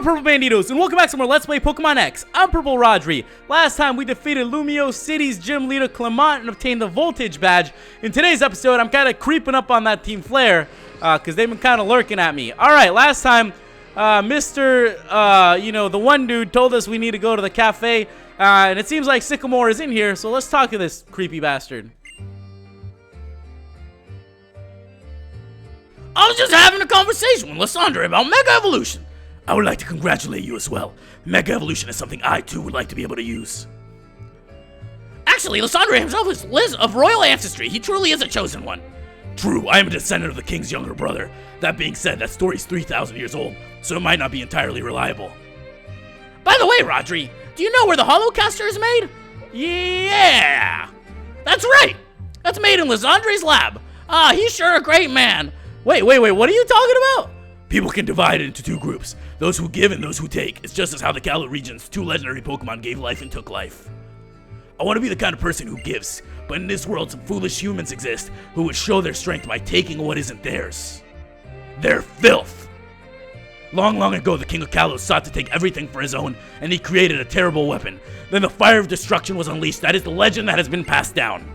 up, Purple Banditos, and welcome back to more Let's Play Pokemon X. I'm PurpleRodri. Last time, we defeated Lumio City's gym leader, Clement, and obtained the Voltage Badge. In today's episode, I'm kind of creeping up on that Team Flare, because they've been kind of lurking at me. Alright, last time, the one dude told us we need to go to the cafe, and it seems like Sycamore is in here, so let's talk to this creepy bastard. I was just having a conversation with Lysandre about Mega Evolution. I would like to congratulate you as well. Mega Evolution is something I too would like to be able to use. Actually, Lysandre himself is Liz of royal ancestry. He truly is a chosen one. True, I am a descendant of the king's younger brother. That being said, that story's 3,000 years old, so it might not be entirely reliable. By the way, Rodri, do you know where the Holocaster is made? Yeah! That's right! That's made in Lysandre's lab. He's sure a great man. Wait, what are you talking about? People can divide it into two groups, those who give and those who take. It's just as how the Galar region's two legendary Pokemon gave life and took life. I want to be the kind of person who gives, but in this world some foolish humans exist who would show their strength by taking what isn't theirs. They're filth! Long ago, the King of Kalos sought to take everything for his own, and he created a terrible weapon. Then the fire of destruction was unleashed. That is the legend that has been passed down.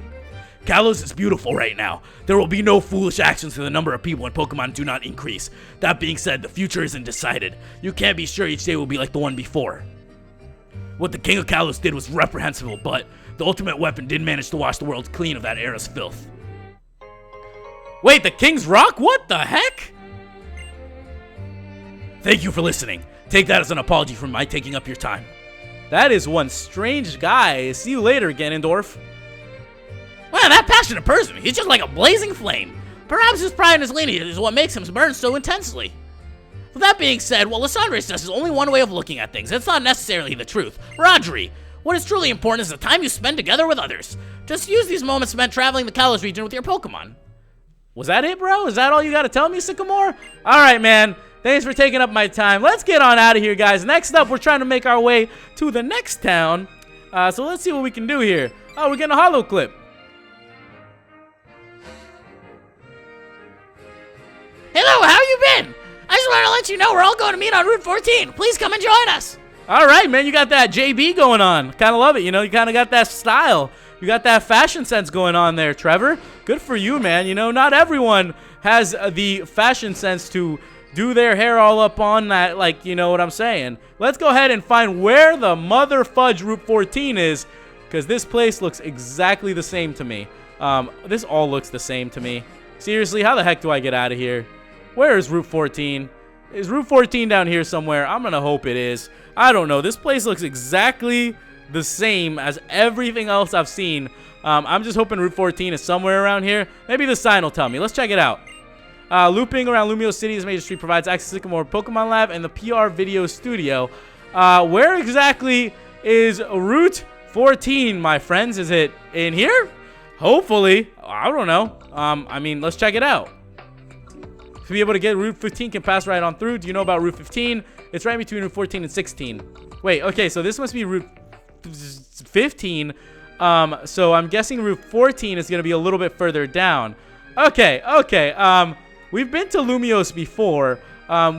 Kalos is beautiful right now. There will be no foolish actions to the number of people when Pokemon do not increase. That being said, the future isn't decided. You can't be sure each day will be like the one before. What the King of Kalos did was reprehensible, but the ultimate weapon did manage to wash the world clean of that era's filth. Wait, the King's Rock? What the heck? Thank you for listening. Take that as an apology for my taking up your time. That is one strange guy. See you later, Ganondorf. Wow, that passionate person, he's just like a blazing flame. Perhaps his pride and his lineage is what makes him burn so intensely. With that being said, what Lysandre says is only one way of looking at things. It's not necessarily the truth. Rodri, what is truly important is the time you spend together with others. Just use these moments spent traveling the Kalos region with your Pokemon. Was that it, bro? Is that all you got to tell me, Sycamore? Alright, man. Thanks for taking up my time. Let's get on out of here, guys. Next up, we're trying to make our way to the next town. So let's see what we can do here. Oh, we're getting a holo clip. Hello, how you been? I just wanted to let you know we're all going to meet on Route 14. Please come and join us. All right, man, you got that JB going on. Kind of love it, you know, you kind of got that style. You got that fashion sense going on there, Trevor. Good for you, man. You know, not everyone has the fashion sense to do their hair all up on that, like, you know what I'm saying. Let's go ahead and find where the mother fudge Route 14 is, because this place looks exactly the same to me. This all looks the same to me. Seriously, how the heck do I get out of here? Where is Route 14? Is Route 14 down here somewhere? I'm gonna hope it is. I don't know. This place looks exactly the same as everything else I've seen. I'm just hoping Route 14 is somewhere around here. Maybe the sign will tell me. Let's check it out. Looping around Lumio City's major street provides access to Sycamore Pokemon Lab and the PR Video Studio. Where exactly is Route 14, my friends? Is it in here? Hopefully. I don't know. I mean, let's check it out. To be able to get Route 15 can pass right on through. Do you know about Route 15? It's right between Route 14 and 16. Wait, okay, so this must be Route 15. So I'm guessing Route 14 is going to be a little bit further down. Okay. We've been to Lumios before.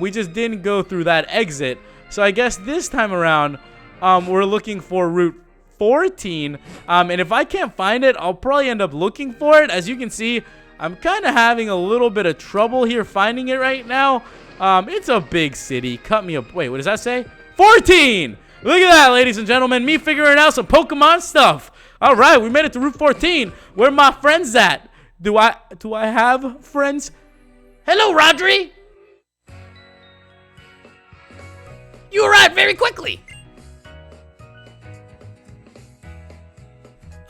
We just didn't go through that exit. So I guess this time around, we're looking for Route 14. And if I can't find it, I'll probably end up looking for it. As you can see, I'm kind of having a little bit of trouble here finding it right now. It's a big city. Cut me up. Wait, what does that say? 14! Look at that, ladies and gentlemen. Me figuring out some Pokemon stuff. All right, we made it to Route 14. Where are my friends at? Do I have friends? Hello, Rodri. You arrived very quickly.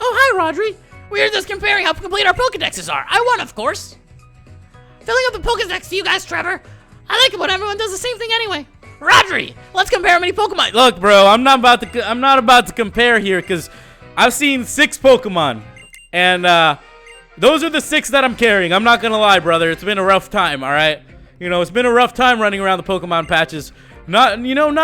Oh, hi, Rodri. We were just comparing how complete our Pokedexes are. I won, of course. Filling up the Pokedex to you guys, Trevor. I like it when everyone does the same thing anyway. Rodri, let's compare how many Pokemon. Look, bro, I'm not about to compare here because I've seen 6 Pokemon, and those are the 6 that I'm carrying. I'm not gonna lie, brother. It's been a rough time. All right, you know, it's been a rough time running around the Pokemon patches. Not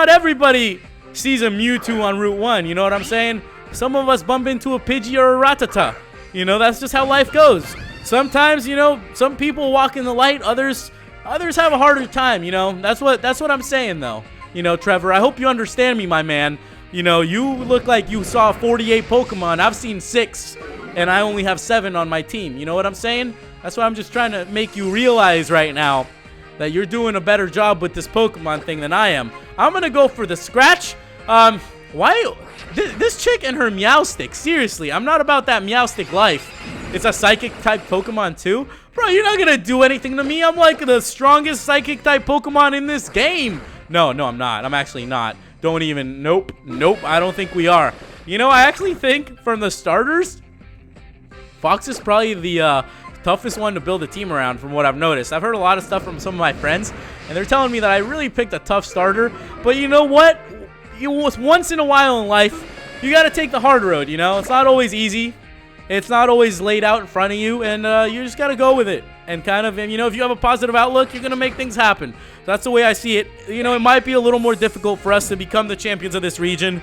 everybody sees a Mewtwo on Route 1. You know what I'm saying? Some of us bump into a Pidgey or a Rattata. You know, that's just how life goes. Sometimes, you know, some people walk in the light, others have a harder time, you know. That's what I'm saying, though. You know, Trevor, I hope you understand me, my man. You know, you look like you saw 48 Pokemon. I've seen 6, and I only have 7 on my team. You know what I'm saying? That's why I'm just trying to make you realize right now that you're doing a better job with this Pokemon thing than I am. I'm going to go for the Scratch. Why? This chick and her Meowstic. Seriously, I'm not about that Meowstic life. It's a Psychic-type Pokemon, too? Bro, you're not going to do anything to me. I'm like the strongest Psychic-type Pokemon in this game. No, I'm not. I'm actually not. Don't even. Nope. I don't think we are. You know, I actually think from the starters, Fox is probably the toughest one to build a team around from what I've noticed. I've heard a lot of stuff from some of my friends, and they're telling me that I really picked a tough starter. But you know what? Once in a while in life, you got to take the hard road, you know? It's not always easy. It's not always laid out in front of you, and you just got to go with it. And kind of, you know, if you have a positive outlook, you're going to make things happen. That's the way I see it. You know, it might be a little more difficult for us to become the champions of this region,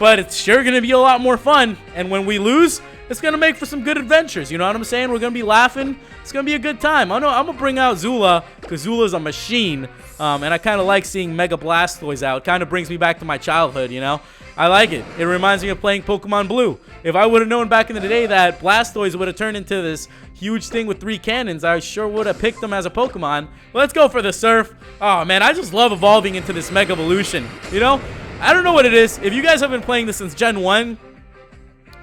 but it's sure going to be a lot more fun. And when we lose, it's going to make for some good adventures. You know what I'm saying? We're going to be laughing. It's going to be a good time. I know I'm going to bring out Zula because Zula's a machine. And I kind of like seeing Mega Blastoise out. It kind of brings me back to my childhood, you know? I like it. It reminds me of playing Pokemon Blue. If I would have known back in the day that Blastoise would have turned into this huge thing with 3 cannons, I sure would have picked them as a Pokemon. Let's go for the Surf. Oh, man, I just love evolving into this Mega Evolution. You know? I don't know what it is. If you guys have been playing this since Gen 1,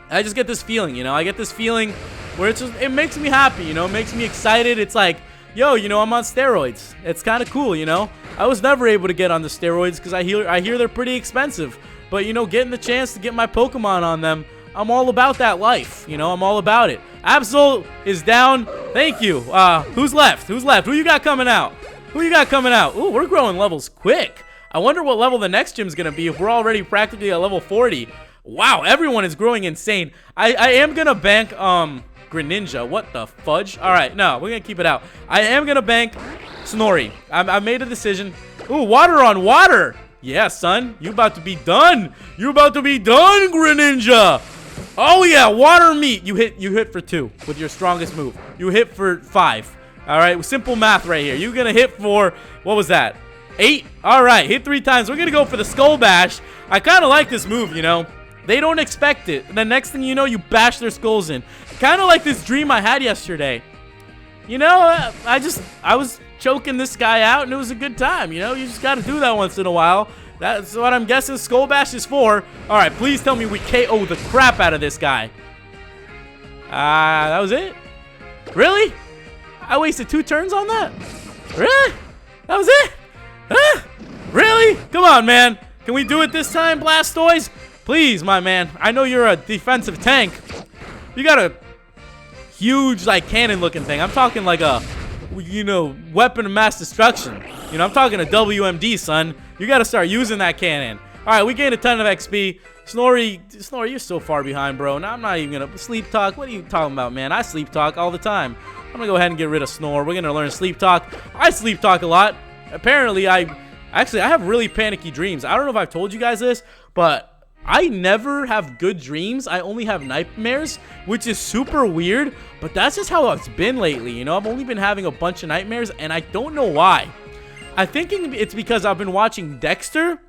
I just get this feeling, you know? I get this feeling where it makes me happy, you know? It makes me excited. It's like, yo, you know, I'm on steroids. It's kind of cool, you know? I was never able to get on the steroids because I hear they're pretty expensive. But, you know, getting the chance to get my Pokemon on them, I'm all about that life. You know, I'm all about it. Absol is down. Thank you. Who's left? Who you got coming out? Ooh, we're growing levels quick. I wonder what level the next gym's going to be if we're already practically at level 40. Wow, everyone is growing insane. I am going to bank, Greninja. What the fudge? All right, no, we're going to keep it out. I am going to bank Snorri. I made a decision. Ooh, water on water. Yeah, son, you about to be done. You about to be done, Greninja. Oh yeah, water meat. You hit for 2 with your strongest move. You hit for 5. All right, simple math right here. You're gonna hit for, what was that? 8. All right, hit 3 times. We're gonna go for the Skull Bash. I kind of like this move, you know. They don't expect it. The next thing you know, you bash their skulls in. Kind of like this dream I had yesterday. You know, I was choking this guy out, and it was a good time. You know, you just got to do that once in a while. That's what I'm guessing Skull Bash is for. All right, please tell me we KO the crap out of this guy. That was it? Really? I wasted 2 turns on that? Really? That was it? Really? Come on, man. Can we do it this time, Blastoise? Please, my man. I know you're a defensive tank. You got a huge, like, cannon-looking thing. I'm talking like a, you know, weapon of mass destruction. You know, I'm talking a WMD, son. You got to start using that cannon. All right, we gained a ton of XP. Snorri, you're so far behind, bro. Now, I'm not even going to sleep talk. What are you talking about, man? I sleep talk all the time. I'm going to go ahead and get rid of Snore. We're going to learn sleep talk. I sleep talk a lot. Apparently, I have really panicky dreams. I don't know if I've told you guys this, but I never have good dreams. I only have nightmares, which is super weird, but that's just how it's been lately. You know, I've only been having a bunch of nightmares, and I don't know why. I'm thinking it's because I've been watching Dexter.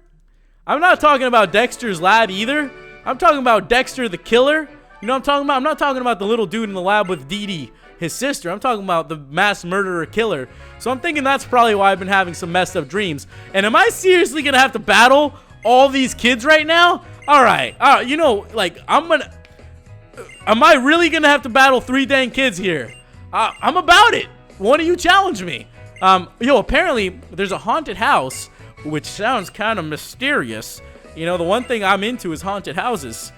I'm not talking about Dexter's Lab either. I'm talking about Dexter the Killer. You know what I'm talking about? I'm not talking about the little dude in the lab with Dee Dee, his sister. I'm talking about the mass murderer killer. So I'm thinking that's probably why I've been having some messed up dreams. And am I seriously going to have to battle all these kids right now? All right, you know, like, am I really gonna have to battle 3 dang kids here? I'm about it. Why don't you challenge me? Yo, apparently there's a haunted house, which sounds kind of mysterious. You know, the one thing I'm into is haunted houses.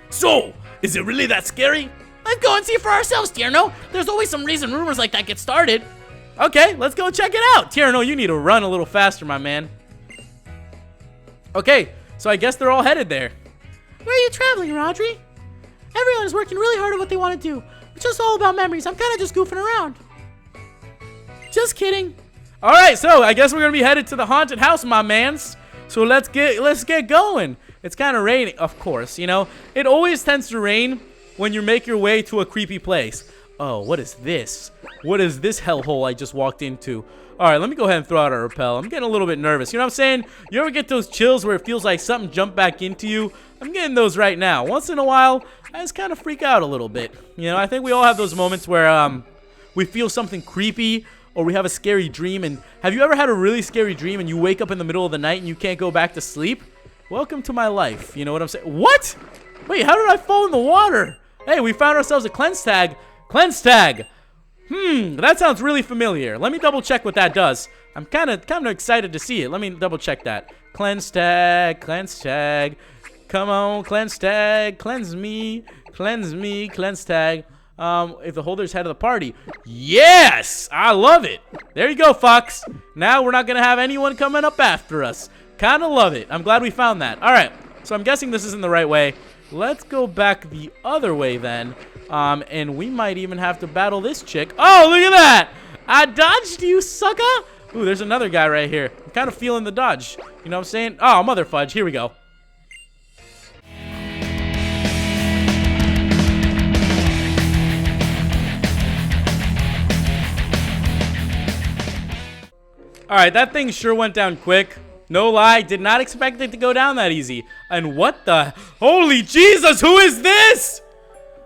So, is it really that scary? Let's go and see for ourselves, Tierno. There's always some reason rumors like that get started. Okay, let's go check it out. Tierno, you need to run a little faster, my man. Okay. So I guess they're all headed there. Where are you traveling, Rodri? Everyone is working really hard at what they want to do. It's just all about memories. I'm kind of just goofing around. Just kidding. All right, so I guess we're gonna be headed to the haunted house, my mans. So let's get going. It's kind of raining, of course. You know, it always tends to rain when you make your way to a creepy place. Oh, what is this? What is this hellhole I just walked into? All right, let me go ahead and throw out our repel. I'm getting a little bit nervous. You know what I'm saying? You ever get those chills where it feels like something jumped back into you? I'm getting those right now. Once in a while, I just kind of freak out a little bit. You know, I think we all have those moments where we feel something creepy or we have a scary dream. And have you ever had a really scary dream and you wake up in the middle of the night and you can't go back to sleep? Welcome to my life. You know what I'm saying? What? Wait, how did I fall in the water? Hey, we found ourselves a cleanse tag. Cleanse tag. That sounds really familiar. Let me double check what that does. I'm kind of excited to see it. Let me double check that. Cleanse tag, cleanse tag. Come on, cleanse tag, cleanse me, cleanse tag. If the holder's head of the party. Yes! I love it. There you go, Fox. Now we're not going to have anyone coming up after us. Kind of love it. I'm glad we found that. All right, so I'm guessing this isn't the right way. Let's go back the other way then. And we might even have to battle this chick. Oh, look at that! I dodged you, sucker! Ooh, there's another guy right here. I'm kind of feeling the dodge. You know what I'm saying? Oh, mother fudge. Here we go. Alright, that thing sure went down quick. No lie, did not expect it to go down that easy. And what the... Holy Jesus, who is this?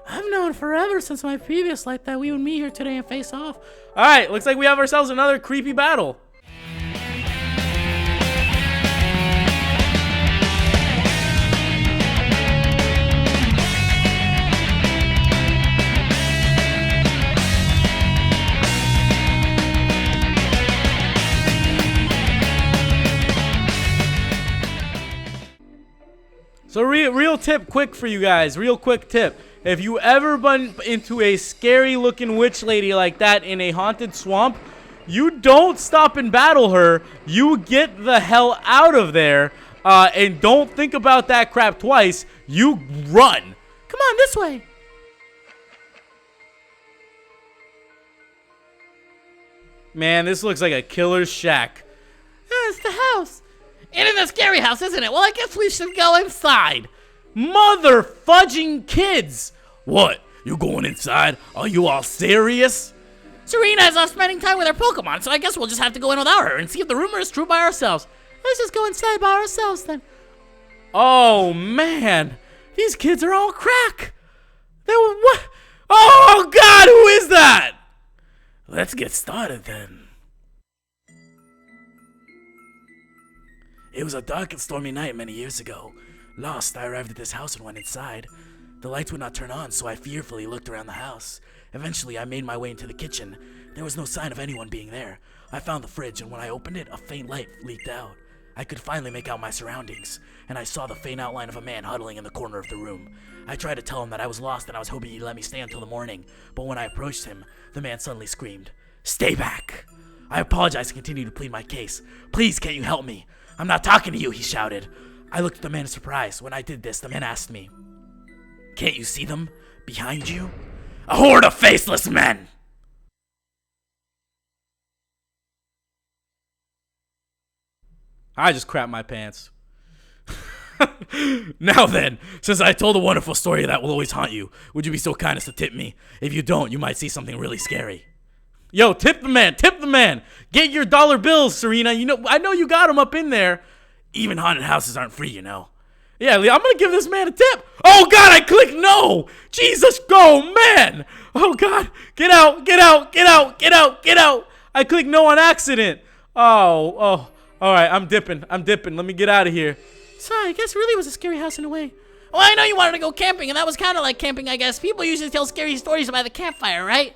I've known forever since my previous life that we would meet here today and face off. Alright, looks like we have ourselves another creepy battle. So real tip quick for you guys, real quick tip. If you ever run into a scary looking witch lady like that in a haunted swamp, you don't stop and battle her. You get the hell out of there and don't think about that crap twice. You run. Come on, this way. Man, this looks like a killer's shack. It's the house. It is a scary house, isn't it? Well, I guess we should go inside. Mother fudging kids. What? You going inside? Are you all serious? Serena is off spending time with her Pokemon, so I guess we'll just have to go in without her and see if the rumor is true by ourselves. Let's just go inside by ourselves then. Oh, man. These kids are all crack. They were what? Oh, God, who is that? Let's get started then. It was a dark and stormy night many years ago. Lost, I arrived at this house and went inside. The lights would not turn on, so I fearfully looked around the house. Eventually, I made my way into the kitchen. There was no sign of anyone being there. I found the fridge, and when I opened it, a faint light leaked out. I could finally make out my surroundings, and I saw the faint outline of a man huddling in the corner of the room. I tried to tell him that I was lost and I was hoping he'd let me stay until the morning, but when I approached him, the man suddenly screamed, "Stay back!" I apologized and continued to plead my case. "Please, can't you help me? I'm not talking to you," he shouted. I looked at the man in surprise. When I did this, the man asked me, "Can't you see them? Behind you?" "A horde of faceless men!" I just crapped my pants. Now then, since I told a wonderful story that will always haunt you, would you be so kind as to tip me? If you don't, you might see something really scary. Yo, tip the man, tip the man. Get your dollar bills, Serena. You know, I know you got them up in there. Even haunted houses aren't free, you know. Yeah, I'm gonna give this man a tip. Oh God, I clicked no. Jesus, go, man. Oh God, get out, get out, get out, get out, get out. I clicked no on accident. Oh, all right, I'm dipping. Let me get out of here. Sorry, I guess it really was a scary house in a way. Well, I know you wanted to go camping, and that was kind of like camping, I guess. People usually tell scary stories by the campfire, right?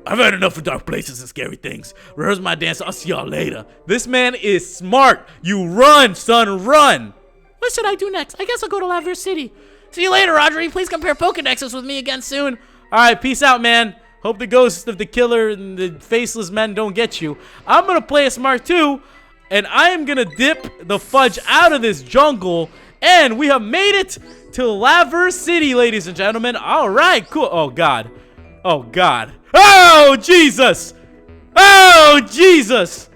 I've had enough of dark places and scary things. Rehearse my dance. I'll see y'all later. This man is smart. You run, son, run. What should I do next? I guess I'll go to Laverre City. See you later, Rodri. Please compare Pokedexes with me again soon. All right, peace out, man. Hope the ghosts of the killer and the faceless men don't get you. I'm going to play a smart too, and I am going to dip the fudge out of this jungle, and we have made it to Laverre City, ladies and gentlemen. All right, cool. Oh, God. Oh, God. Oh, Jesus. Oh, Jesus.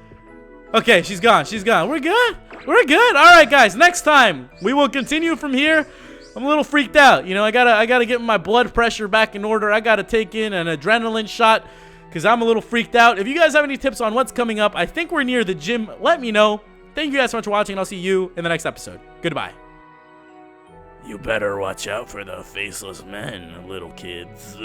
Okay, she's gone. She's gone. We're good. We're good. All right, guys. Next time, we will continue from here. I'm a little freaked out. You know, I gotta get my blood pressure back in order. I gotta take in an adrenaline shot. because I'm a little freaked out. If you guys have any tips on what's coming up, I think we're near the gym. Let me know. Thank you guys so much for watching, and I'll see you in the next episode. Goodbye. You better watch out for the faceless men, little kids.